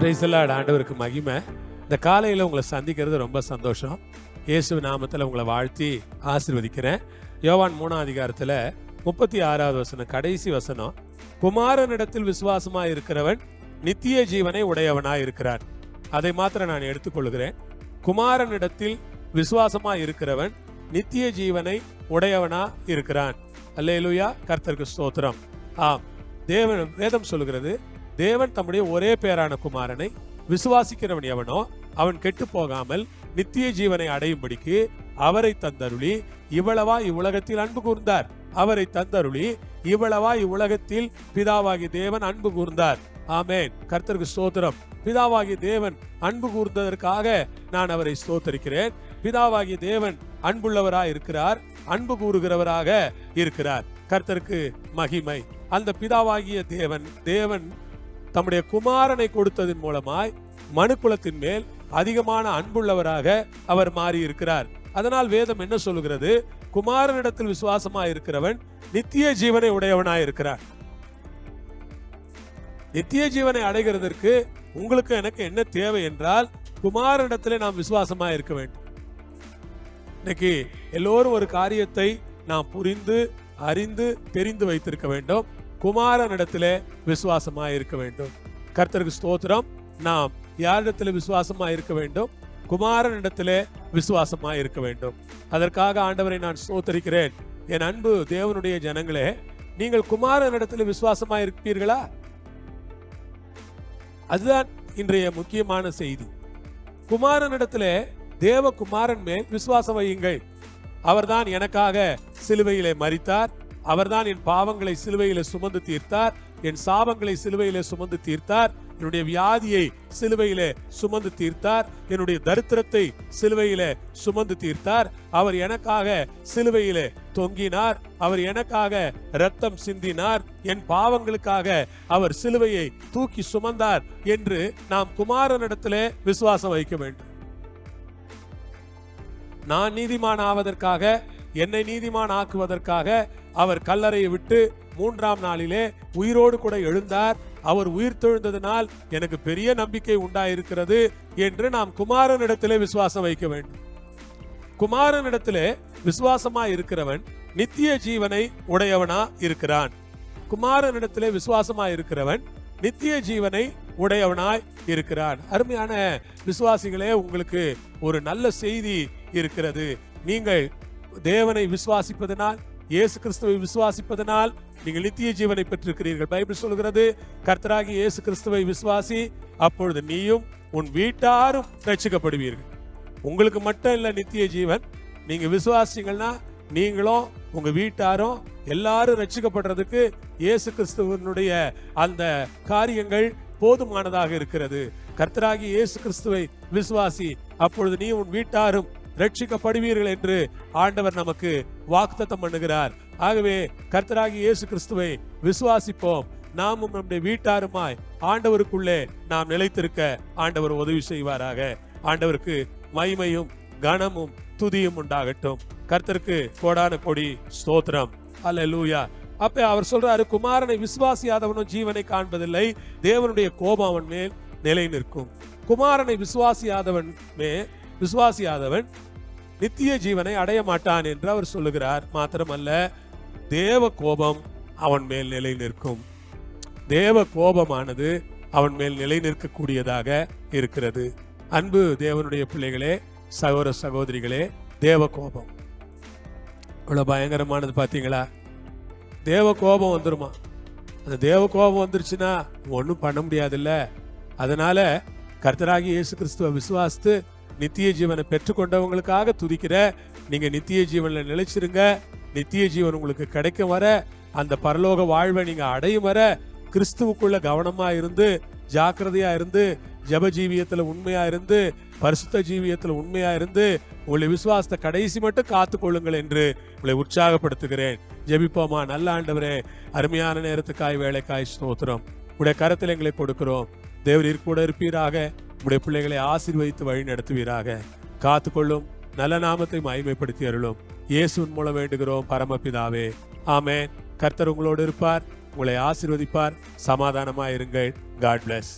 Praise the Lord. ஆண்டவருக்கு மகிமை. இந்த காலையில் உங்களை சந்திக்கிறது ரொம்ப சந்தோஷம். இயேசு நாமத்தில் உங்களை வாழ்த்தி ஆசீர்வதிக்கிறேன். யோவான் 3ஆம் அதிகாரத்தில் 36வது வசனம், கடைசி வசனம், குமாரனிடத்தில் விசுவாசமாய் இருக்கிறவன் நித்திய ஜீவனை உடையவனாய் இருக்கிறான். அதை மாத்திரம் நான் எடுத்துக்கொள்கிறேன். குமாரனிடத்தில் விசுவாசமாய் இருக்கிறவன் நித்திய ஜீவனை உடையவனா இருக்கிறான். அல்லேலூயா, கர்த்தருக்கு ஸ்தோத்திரம். ஆம், தேவன் வேதம் சொல்லுகிறது, தேவன் தம்முடைய ஒரே பேரான குமாரனை விசுவாசிக்கிறவன் எவனோ அவன் கெட்டு போகாமல் நித்திய ஜீவனை அடையும்படிக்கு அவரை தந்தருளி இவ்வளவா இவ்வுலகத்தில் அன்பு கூர்ந்தார். அவரை தந்தருளி இவ்வளவா இவ்வுலகத்தில் பிதாவாகி தேவன் அன்பு கூர்ந்தார். ஆமேன், கர்த்தருக்கு ஸ்தோத்திரம். பிதாவாகி தேவன் அன்பு கூர்ந்ததற்காக நான் அவரை ஸ்தோத்தரிக்கிறேன். பிதாவாகி தேவன் அன்புள்ளவராய் இருக்கிறார், அன்பு கூறுகிறவராக இருக்கிறார். கர்த்தருக்கு மகிமை. அந்த பிதாவாகிய தேவன் தம்முடைய குமாரனை கொடுத்ததன் மூலமாய் மனுக்குலத்தின் மேல் அதிகமான அன்புள்ளவராக அவர் மாறி இருக்கிறார். அதனால் வேதம் என்ன சொல்லுகிறது? குமாரனிடத்தில் விசுவாசமாய் இருக்கிறவன் நித்திய ஜீவனை உடையவனாய் இருக்கிறார். நித்திய ஜீவனை அடைகிறதற்கு உங்களுக்கு எனக்கு என்ன தேவை என்றால், குமாரனிடத்திலே நாம் விசுவாசமாய் இருக்க வேண்டும். இன்னைக்கு எல்லோரும் ஒரு காரியத்தை நாம் புரிந்து அறிந்து தெரிந்து வைத்திருக்க வேண்டும். குமாரனிடத்திலே விசுவாசமாய் இருக்க வேண்டும். கர்த்தருக்கு ஸ்தோத்திரம். நாம் யாரிடத்திலே விசுவாசமாய் இருக்க வேண்டும்? குமாரனிடத்திலே விசுவாசமாய் இருக்க வேண்டும். அதற்காக ஆண்டவரை நான் ஸ்தோத்தரிக்கிறேன். என் அன்பு தேவனுடைய ஜனங்களே, நீங்கள் குமாரனிடத்திலே விசுவாசமாய் இருப்பீர்களா? அதுதான் இன்றைய முக்கியமான செய்தி. குமாரனிடத்திலே, தேவ குமாரன் மேல் விசுவாசம் வையுங்கள். அவர்தான் எனக்காக சிலுவையிலே மரித்தார். அவர்தான் என் பாவங்களை சிலுவையிலே சுமந்து தீர்த்தார். என் சாபங்களை சிலுவையிலே சுமந்து தீர்த்தார். என்னுடைய வியாதியை சிலுவையிலே சுமந்து தீர்த்தார். என்னுடைய தரித்திரத்தை சிலுவையிலே சுமந்து தீர்த்தார். அவர் எனக்காக சிலுவையிலே தொங்கினார். அவர் எனக்காக இரத்தம் சிந்தினார். என் பாவங்களுக்காக அவர் சிலுவையை தூக்கி சுமந்தார் என்று நாம் குமாரனிடத்திலே விசுவாசம் வைக்க வேண்டும். நான் நீதிமான் ஆவதற்காக, என்னை நீதிமான் ஆக்குவதற்காக அவர் கல்லறையை விட்டு 3ஆம் நாளிலே உயிரோடு கூட எழுந்தார். அவர் உயிர் தெழுந்ததினால் எனக்கு பெரிய நம்பிக்கை உண்டாயிருக்கிறது என்று நாம் குமாரனிடத்திலே விசுவாசம் வைக்க வேண்டும். குமாரனிடத்திலே விசுவாசமாய் இருக்கிறவன் நித்திய ஜீவனை உடையவனா இருக்கிறான். குமாரனிடத்திலே விசுவாசமாய் இருக்கிறவன் நித்திய ஜீவனை உடையவனாய் இருக்கிறான். அருமையான விசுவாசிகளே, உங்களுக்கு ஒரு நல்ல செய்தி இருக்கிறது. நீங்கள் தேவனை விசுவாசிப்பதனால், இயேசு கிறிஸ்துவை விசுவாசிப்பதனால் நீங்கள் நித்திய ஜீவனை பெற்றிருக்கிறீர்கள். பைபிள் சொல்கிறது, கர்த்தராகிய இயேசு கிறிஸ்துவை விசுவாசி, அப்பொழுது நீயும் உன் வீட்டாரும் ரட்சிக்கப்படுவீர்கள். உங்களுக்கு மட்டும் இல்ல நித்திய ஜீவன், நீங்க விசுவாசிங்கன்னா நீங்களும் உங்க வீட்டாரும் எல்லாரும் ரட்சிக்கப்படுறதுக்கு இயேசு கிறிஸ்துவனுடைய அந்த காரியங்கள் போதுமானதாக இருக்கிறது. கர்த்தராகிய இயேசு கிறிஸ்துவை விசுவாசி, அப்பொழுது நீ உன் வீட்டாரும் ரட்சிக்கப்படுவீர்கள் என்று ஆண்டவர் நமக்கு வாக்குத்தத்தம் பண்ணுகிறார். ஆகவே கர்த்தராகிய இயேசு கிறிஸ்துவை விசுவாசிப்போம். நாமும் நம்முடைய வீட்டாருமாய் ஆண்டவருக்குள்ளே நாம் நிலைத்திருக்க ஆண்டவர் உதவி செய்வாராக. ஆண்டவருக்கு மகிமையும் கனமும் துதியும் உண்டாகட்டும். கர்த்தருக்கு கோடான கொடி ஸ்தோத்திரம். அல்லேலூயா. அப்ப அவர் சொல்றாரு, குமாரனை விசுவாசியாதவனும் ஜீவனை காண்பதில்லை, தேவனுடைய கோபம் அவன் மேல் நிலை நிற்கும். குமாரனை விசுவாசியாதவன் நித்திய ஜீவனை அடைய மாட்டான் என்று அவர் சொல்லுகிறார். மாத்திரமல்ல, தேவ கோபம் அவன் மேல் நிலை நிற்கும். தேவ கோபமானது அவன் மேல் நிலை நிற்கக்கூடியதாக இருக்கிறது. அன்பு தேவனுடைய பிள்ளைகளே, சகோதர சகோதரிகளே, தேவ கோபம் இவ்வளவு பயங்கரமானது. பாத்தீங்களா? தேவ கோபம் வந்துருமா? அந்த தேவ கோபம் வந்துருச்சுன்னா ஒன்றும் பண்ண முடியாதுல்ல. அதனால கர்த்தராகிய இயேசு கிறிஸ்துவை விசுவாசித்து நித்திய ஜீவனை பெற்றுக்கொண்டவங்களுக்காக துதிக்கிற நீங்க நித்திய ஜீவன்ல நிலைச்சிருங்க. நித்திய ஜீவன் உங்களுக்கு கிடைக்கும் வர, அந்த பரலோக வாழ்வை நீங்க அடையும் வர கிறிஸ்துவுக்குள்ள கவனமா இருந்து, ஜாக்கிரதையா இருந்து, ஜப ஜீவியத்துல உண்மையா இருந்து, பரிசுத்த ஜீவியத்துல உண்மையா இருந்து உங்களை விசுவாசத்தை கடைசி மட்டும் காத்து கொள்ளுங்கள் என்று உங்களை உற்சாகப்படுத்துகிறேன். ஜெபிப்போமா. நல்ல ஆண்டவரே, அருமையான நேரத்துக்காய் வேலைக்காய் ஸ்தோத்திரம். உடைய கரத்தில் எங்களை கொடுக்கிறோம். தேவரீர் கூட இருப்பீராக. உடைய பிள்ளைகளை ஆசீர்வதித்து வழி நடத்துவீராக. காத்துக்கொள்ளும். நல்ல நாமத்தை மகிமைப்படுத்தி அருளும். இயேசுவின் மூலம் வேண்டுகிறோம் பரமபிதாவே. ஆமென். கர்த்தர் உங்களோடு இருப்பார், உங்களை ஆசீர்வதிப்பார். சமாதானமாயிருங்கள். God plus.